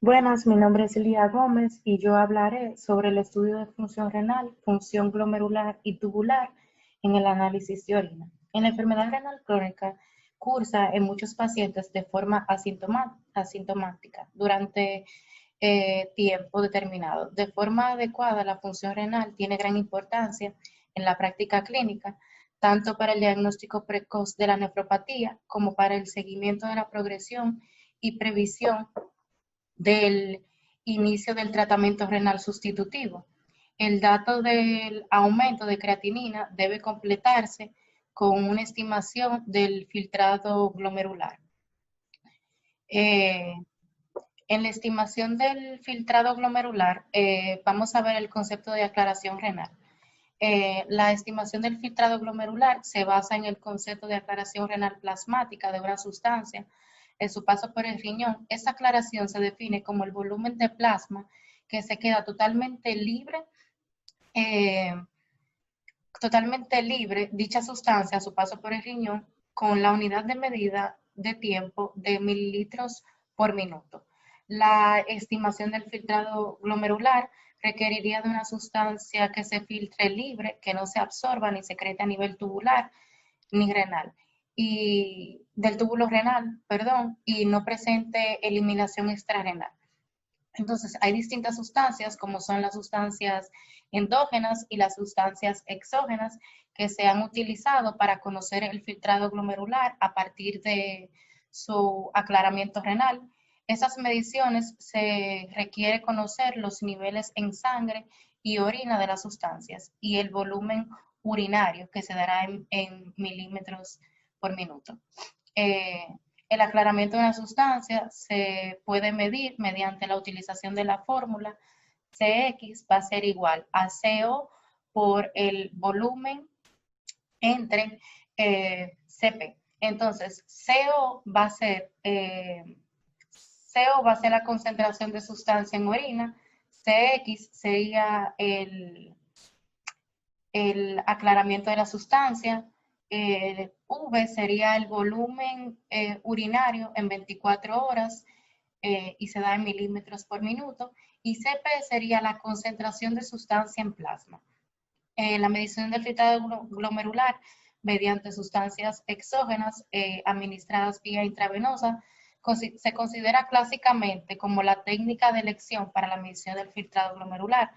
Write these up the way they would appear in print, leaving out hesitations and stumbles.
Buenas, mi nombre es Lía Gómez y yo hablaré sobre el estudio de función renal, función glomerular y tubular en el análisis de orina. En la enfermedad renal crónica cursa en muchos pacientes de forma asintomática durante tiempo determinado. De forma adecuada, la función renal tiene gran importancia en la práctica clínica, tanto para el diagnóstico precoz de la nefropatía como para el seguimiento de la progresión y previsión del inicio del tratamiento renal sustitutivo. El dato del aumento de creatinina debe completarse con una estimación del filtrado glomerular. Eh, en la estimación del filtrado glomerular, vamos a ver el concepto de aclaración renal. La estimación del filtrado glomerular se basa en el concepto de aclaración renal plasmática de una sustancia en su paso por el riñón. Esta aclaración se define como el volumen de plasma que se queda eh, totalmente libre dicha sustancia a su paso por el riñón con la unidad de medida de tiempo de mililitros por minuto. La estimación del filtrado glomerular requeriría de una sustancia que se filtre libre, que no se absorba ni secrete a nivel tubular ni renal y del túbulo renal, perdón, y no presente eliminación extrarrenal. Entonces, hay distintas sustancias, como son las sustancias endógenas y las sustancias exógenas, que se han utilizado para conocer el filtrado glomerular a partir de su aclaramiento renal. Esas mediciones se requiere conocer los niveles en sangre y orina de las sustancias y el volumen urinario, que se dará en milímetros por minuto. Eh, el aclaramiento de una sustancia se puede medir mediante la utilización de la fórmula CX va a ser igual a CO por el volumen entre CP. Entonces, CO va a ser la concentración de sustancia en orina, CX sería el aclaramiento de la sustancia, V sería el volumen urinario en 24 horas y se da en milímetros por minuto, y CP sería la concentración de sustancia en plasma. La medición del filtrado glomerular mediante sustancias exógenas administradas vía intravenosa se considera clásicamente como la técnica de elección para la medición del filtrado glomerular,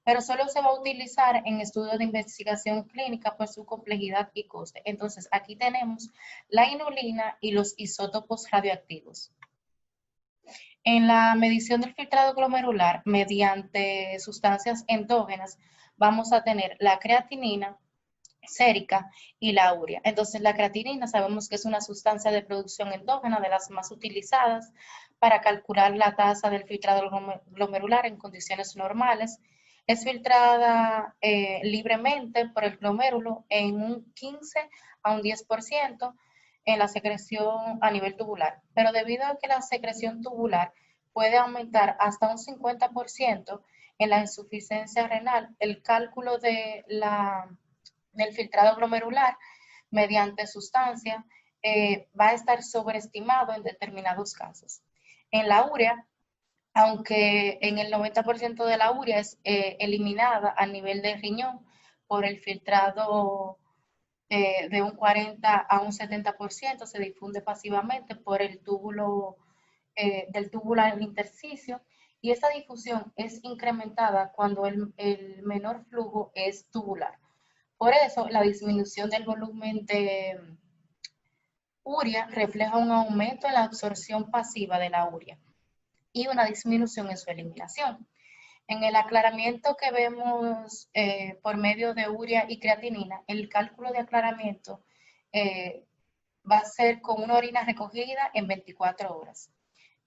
pero solo se va a utilizar en estudios de investigación clínica por su complejidad y coste. Entonces, aquí tenemos la inulina y los isótopos radioactivos. En la medición del filtrado glomerular mediante sustancias endógenas vamos a tener la creatinina, sérica y la urea. Entonces, la creatinina sabemos que es una sustancia de producción endógena de las más utilizadas para calcular la tasa del filtrado glomerular en condiciones normales. Es filtrada libremente por el glomérulo en un 15 a un 10% en la secreción a nivel tubular. Pero debido a que la secreción tubular puede aumentar hasta un 50% en la insuficiencia renal, el cálculo del filtrado glomerular mediante sustancia va a estar sobreestimado en determinados casos. En la urea, aunque en el 90% de la urea es eliminada a nivel de riñón por el filtrado de un 40 a un 70%, se difunde pasivamente por el túbulo del túbulo al intersticio, y esta difusión es incrementada cuando el menor flujo es tubular. Por eso, la disminución del volumen de urea refleja un aumento en la absorción pasiva de la urea y una disminución en su eliminación. En el aclaramiento que vemos por medio de urea y creatinina, el cálculo de aclaramiento va a ser con una orina recogida en 24 horas.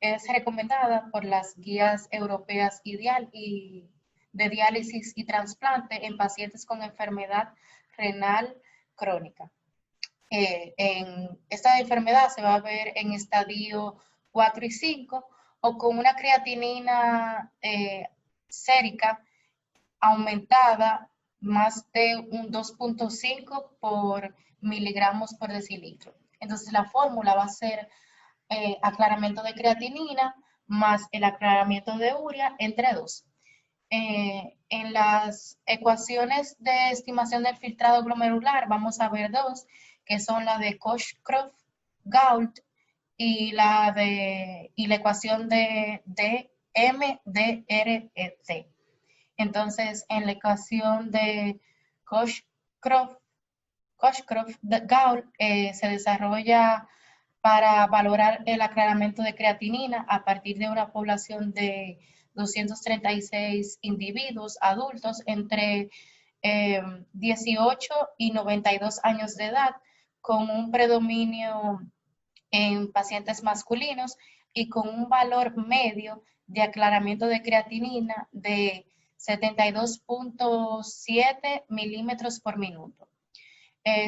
Es recomendada por las guías europeas y de diálisis y trasplante en pacientes con enfermedad renal crónica. En esta enfermedad se va a ver en estadio 4 y 5 o con una creatinina sérica aumentada más de un 2.5 por miligramos por decilitro. Entonces la fórmula va a ser aclaramiento de creatinina más el aclaramiento de urea entre 2. En las ecuaciones de estimación del filtrado glomerular vamos a ver dos, que son la de Coshcroft-Gault y la ecuación de MDRT. Entonces, en la ecuación de Coshcroft-Gault se desarrolla para valorar el aclaramiento de creatinina a partir de una población de 236 individuos adultos entre 18 y 92 años de edad, con un predominio en pacientes masculinos y con un valor medio de aclaramiento de creatinina de 72.7 milímetros por minuto.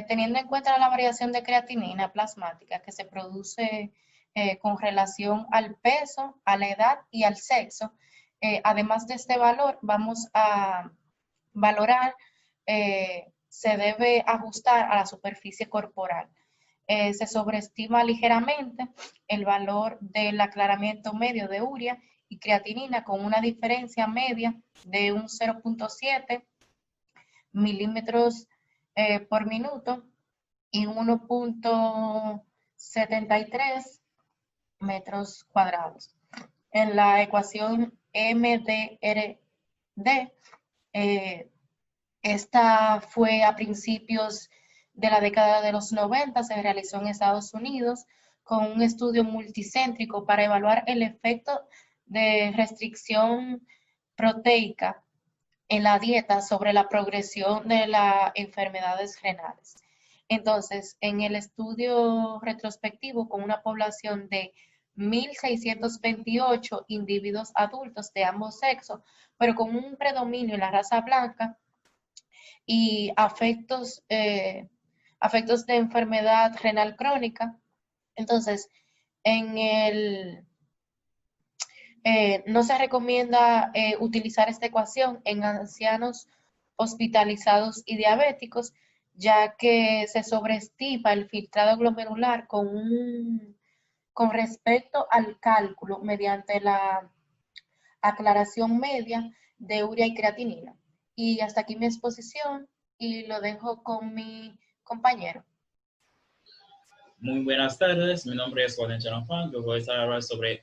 Teniendo en cuenta la variación de creatinina plasmática que se produce con relación al peso, a la edad y al sexo, además de este valor, vamos a valorar, se debe ajustar a la superficie corporal. Se sobreestima ligeramente el valor del aclaramiento medio de urea y creatinina con una diferencia media de un 0.7 milímetros por minuto y 1.73 metros cuadrados. En la ecuación MDRD, esta fue a principios de la década de los 90, se realizó en Estados Unidos con un estudio multicéntrico para evaluar el efecto de restricción proteica en la dieta sobre la progresión de las enfermedades renales. Entonces, en el estudio retrospectivo con una población de 1.628 individuos adultos de ambos sexos, pero con un predominio en la raza blanca y afectos de enfermedad renal crónica. Entonces, no se recomienda utilizar esta ecuación en ancianos hospitalizados y diabéticos, ya que se sobreestima el filtrado glomerular con respecto al cálculo mediante la aclaración media de urea y creatinina. Y hasta aquí mi exposición y lo dejo con mi compañero. Muy buenas tardes, mi nombre es Juan Chanafán. Yo voy a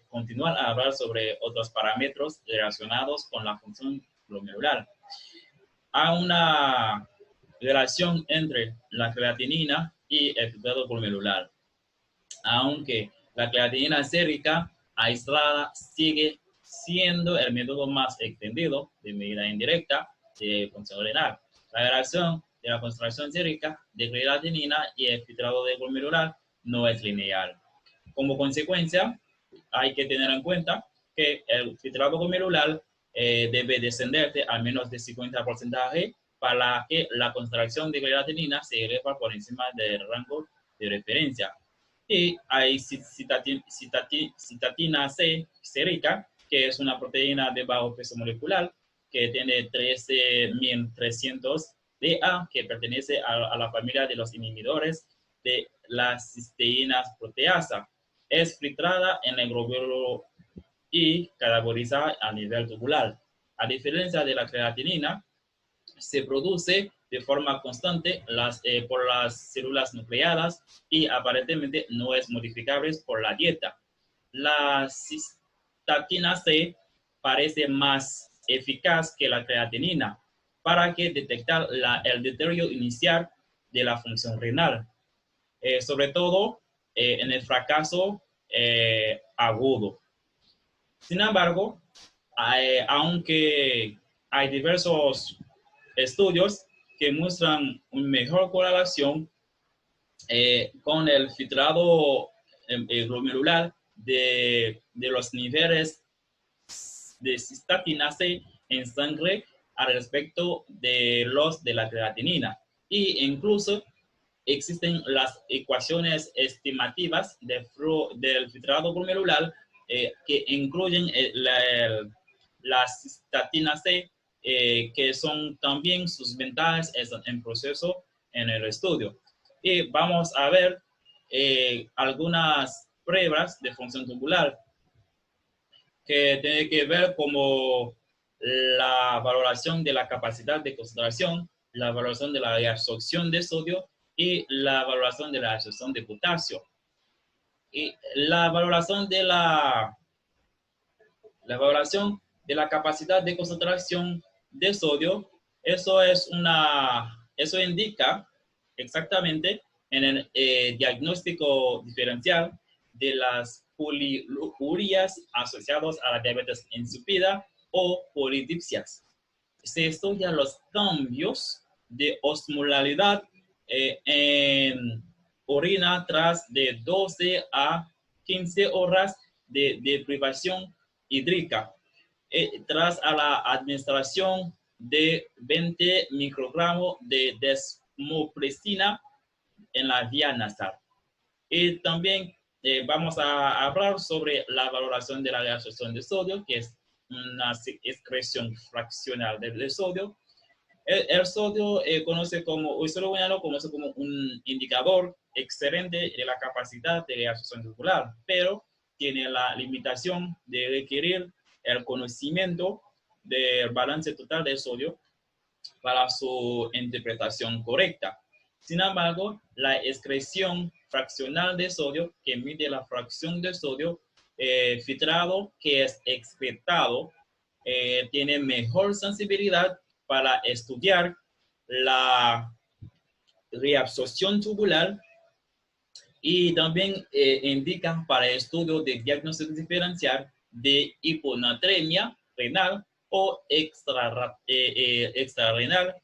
continuar a hablar sobre otros parámetros relacionados con la función glomerular. Hay una relación entre la creatinina y el filtrado glomerular, aunque la creatinina sérica aislada sigue siendo el método más extendido de medida indirecta de función renal. La relación de la concentración sérica de creatinina y el filtrado glomerular no es lineal. Como consecuencia, hay que tener en cuenta que el filtrado glomerular debe descender al menos de 50% para que la concentración de creatinina se eleve por encima del rango de referencia. Y hay citatina C sérica, que es una proteína de bajo peso molecular, que tiene 13.300 DA, que pertenece a la familia de los inhibidores de las cisteínas proteasa. Es filtrada en el glóbulo y catabolizada a nivel tubular. A diferencia de la creatinina, se produce de forma constante por las células nucleadas y aparentemente no es modificable por la dieta. La cistatina C parece más eficaz que la creatinina para detectar el deterioro inicial de la función renal, sobre todo en el fracaso agudo. Sin embargo, aunque hay diversos estudios que muestran una mejor correlación con el filtrado glomerular de los niveles de cistatina C en sangre al respecto de los de la creatinina. Y incluso existen las ecuaciones estimativas del filtrado glomerular que incluyen la cistatina C, que son también sus ventajas en proceso en el estudio. Y vamos a ver algunas pruebas de función tubular. que tiene que ver como la valoración de la capacidad de concentración, la valoración de la absorción de sodio y la valoración de la absorción de potasio. Y la valoración de la capacidad de concentración de sodio, eso indica exactamente en el diagnóstico diferencial de las poliurías asociadas a la diabetes insípida o polidipsias. Se estudian los cambios de osmolalidad en orina tras de 12 a 15 horas de privación hídrica, tras a la administración de 20 microgramos de desmopresina en la vía nasal. Y también vamos a hablar sobre la valoración de la absorción de sodio, que es una excreción fraccional del sodio. El sodio conoce como un indicador excelente de la capacidad de absorción celular, pero tiene la limitación de requerir el conocimiento del balance total de sodio para su interpretación correcta. Sin embargo, la excreción fraccional de sodio, que mide la fracción de sodio filtrado que es excretado, tiene mejor sensibilidad para estudiar la reabsorción tubular y también indica para estudio de diagnóstico diferencial de hiponatremia renal o extrarrenal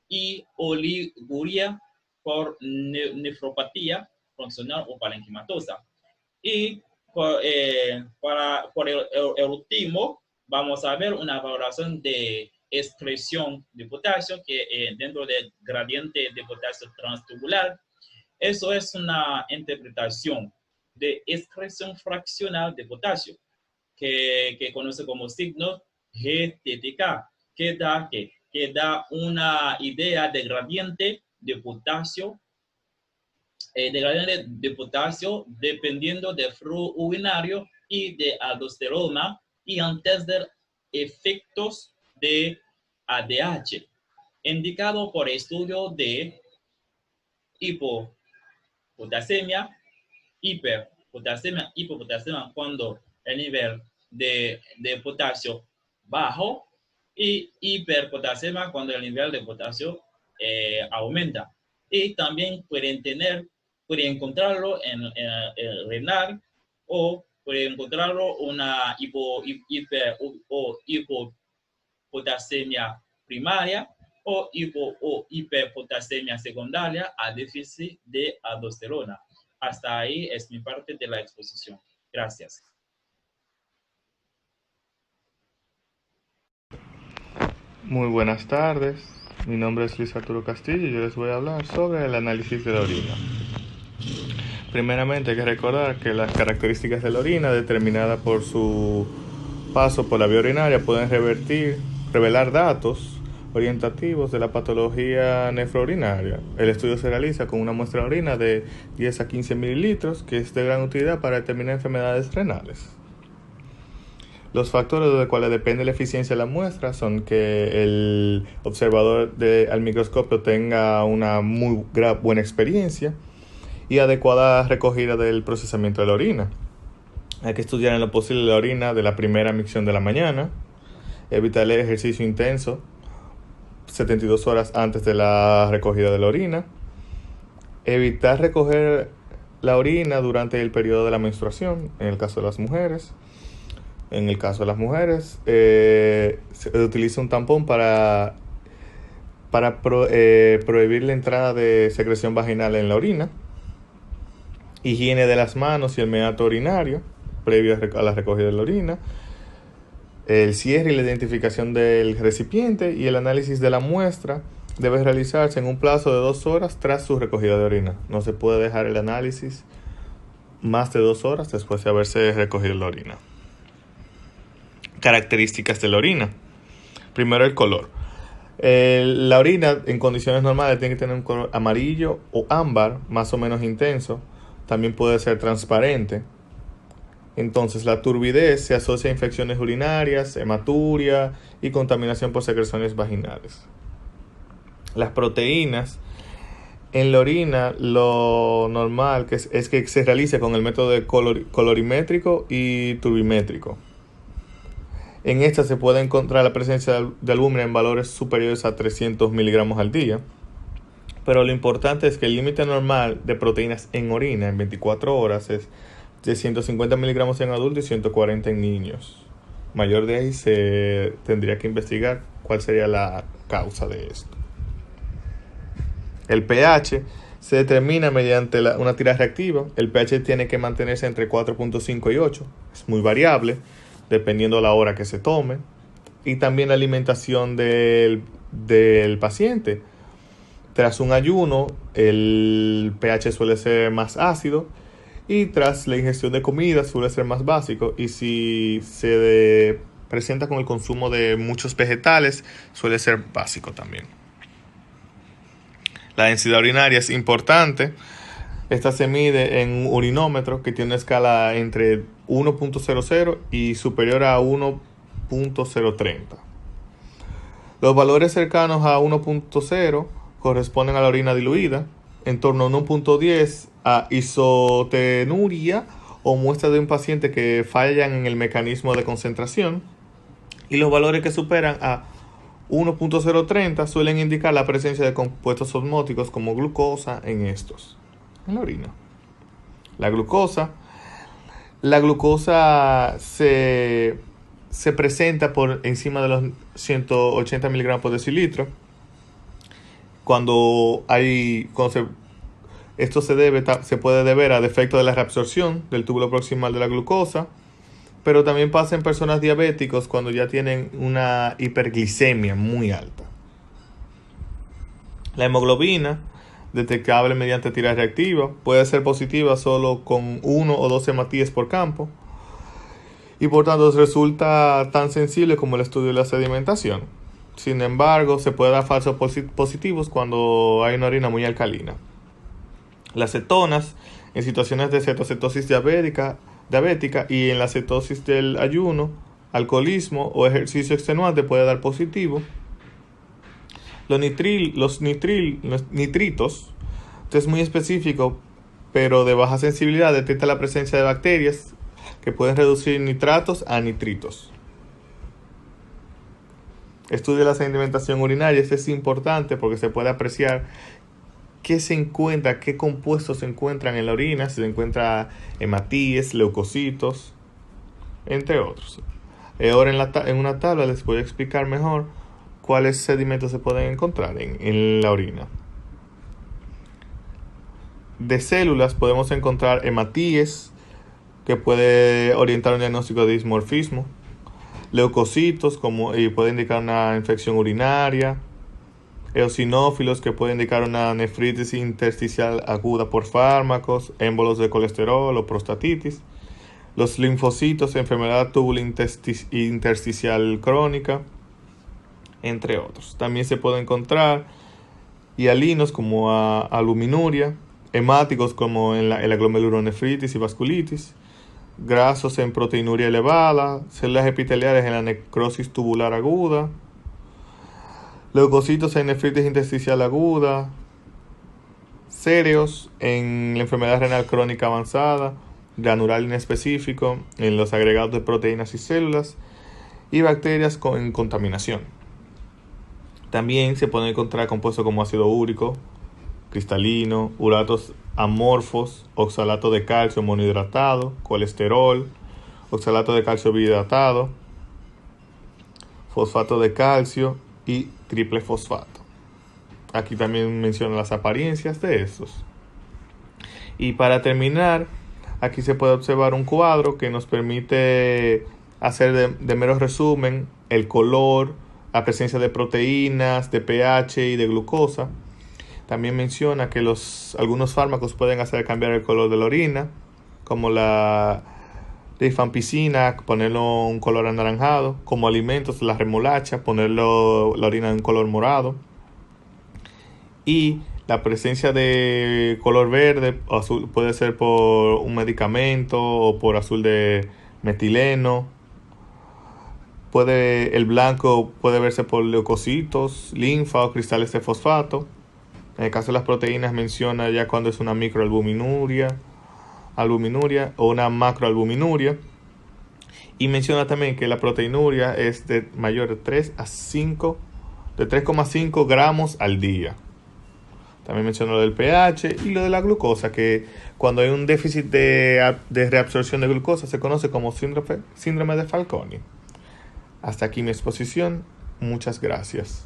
y oliguria por nefropatía funcional o parenquimatosa. Y por el último, vamos a ver una valoración de excreción de potasio que dentro del gradiente de potasio transtubular. Eso es una interpretación de excreción fraccional de potasio que conoce como signo GTTK, que da una idea de gradiente de potasio, dependiendo del flujo urinario y de aldosterona y antes de efectos de ADH, indicado por estudio de hipopotasemia, hiperpotasemia, hipopotasemia cuando el nivel de potasio bajo y hiperpotasemia cuando el nivel de potasio aumenta. Y también pueden encontrarlo en el renal o pueden encontrarlo una hipopotasemia primaria o hiperpotasemia secundaria a déficit de aldosterona. Hasta ahí es mi parte de la exposición. Gracias. Muy buenas tardes, mi nombre es Luis Arturo Castillo y yo les voy a hablar sobre el análisis de la orina. Primeramente hay que recordar que las características de la orina determinadas por su paso por la vía urinaria pueden revelar datos orientativos de la patología nefrourinaria. El estudio se realiza con una muestra de orina de 10 a 15 mililitros que es de gran utilidad para determinar enfermedades renales. Los factores de los cuales depende la eficiencia de la muestra son que el observador al microscopio tenga una muy buena experiencia y adecuada recogida del procesamiento de la orina. Hay que estudiar en lo posible la orina de la primera micción de la mañana, evitar el ejercicio intenso 72 horas antes de la recogida de la orina, evitar recoger la orina durante el periodo de la menstruación, en el caso de las mujeres. En el caso de las mujeres, se utiliza un tampón para prohibir la entrada de secreción vaginal en la orina. Higiene de las manos y el meato urinario, previo a la recogida de la orina. El cierre y la identificación del recipiente y el análisis de la muestra debe realizarse en un plazo de 2 horas tras su recogida de orina. No se puede dejar el análisis más de 2 horas después de haberse recogido la orina. Características de la orina. Primero, el color. La orina en condiciones normales tiene que tener un color amarillo o ámbar, más o menos intenso. También puede ser transparente. Entonces, la turbidez se asocia a infecciones urinarias, hematuria y contaminación por secreciones vaginales. Las proteínas en la orina, lo normal es que se realice con el método de colorimétrico y turbimétrico. En esta se puede encontrar la presencia de albúmina en valores superiores a 300 miligramos al día. Pero lo importante es que el límite normal de proteínas en orina en 24 horas es de 150 miligramos en adultos y 140 en niños. Mayor de ahí se tendría que investigar cuál sería la causa de esto. El pH se determina mediante una tira reactiva. El pH tiene que mantenerse entre 4.5 y 8. Es muy variable, dependiendo la hora que se tome. Y también la alimentación del paciente. Tras un ayuno, el pH suele ser más ácido. Y tras la ingestión de comida suele ser más básico. Y si se presenta con el consumo de muchos vegetales, suele ser básico también. La densidad urinaria es importante. Esta se mide en un urinómetro que tiene una escala entre 1.00 y superior a 1.030. Los valores cercanos a 1.0 corresponden a la orina diluida, en torno a 1.10 a isotenuria o muestra de un paciente que fallan en el mecanismo de concentración, y los valores que superan a 1.030 suelen indicar la presencia de compuestos osmóticos como glucosa en estos, en la orina. La glucosa se presenta por encima de los 180 miligramos por decilitro. Esto se puede deber a defecto de la reabsorción del túbulo proximal de la glucosa, pero también pasa en personas diabéticos cuando ya tienen una hiperglicemia muy alta. La hemoglobina, detectable mediante tira reactiva, puede ser positiva solo con 1 o 2 hematíes por campo, y por tanto resulta tan sensible como el estudio de la sedimentación. Sin embargo, se puede dar falsos positivos cuando hay una orina muy alcalina. Las cetonas, en situaciones de cetocetosis diabética y en la cetosis del ayuno, alcoholismo o ejercicio extenuante, puede dar positivo. Los nitritos, esto es muy específico, pero de baja sensibilidad, detecta la presencia de bacterias que pueden reducir nitratos a nitritos. Estudio de la sedimentación urinaria. Este es importante porque se puede apreciar qué compuestos se encuentran en la orina, si se encuentra hematíes, leucocitos, entre otros. Ahora en una tabla les voy a explicar mejor cuáles sedimentos se pueden encontrar en la orina. De células podemos encontrar hematíes, que puede orientar un diagnóstico de dismorfismo, leucocitos, y puede indicar una infección urinaria, eosinófilos, que puede indicar una nefritis intersticial aguda por fármacos, émbolos de colesterol o prostatitis, los linfocitos, enfermedad tubulo-intersticial crónica, entre otros. También se puede encontrar hialinos como aluminuria, hemáticos como en la glomerulonefritis y vasculitis, grasos en proteinuria elevada, células epiteliales en la necrosis tubular aguda, leucocitos en nefritis intersticial aguda, céreos en la enfermedad renal crónica avanzada, granular inespecífico en los agregados de proteínas y células, y bacterias en contaminación. También se pueden encontrar compuestos como ácido úrico, cristalino, uratos amorfos, oxalato de calcio monohidratado, colesterol, oxalato de calcio bihidratado, fosfato de calcio y triple fosfato. Aquí también menciono las apariencias de estos. Y para terminar, aquí se puede observar un cuadro que nos permite hacer de mero resumen el color, la presencia de proteínas, de pH y de glucosa. También menciona que algunos fármacos pueden hacer cambiar el color de la orina, como la rifampicina, ponerlo un color anaranjado, como alimentos, la remolacha, ponerlo la orina en un color morado, y La presencia de color verde o azul puede ser por un medicamento o por azul de metileno. El blanco puede verse por leucocitos, linfa o cristales de fosfato. En el caso de las proteínas menciona ya cuando es una microalbuminuria o una macroalbuminuria. Y menciona también que la proteinuria es de mayor de 3,5 gramos al día. También menciona lo del pH y lo de la glucosa, que cuando hay un déficit de reabsorción de glucosa se conoce como síndrome de Fanconi. Hasta aquí mi exposición. Muchas gracias.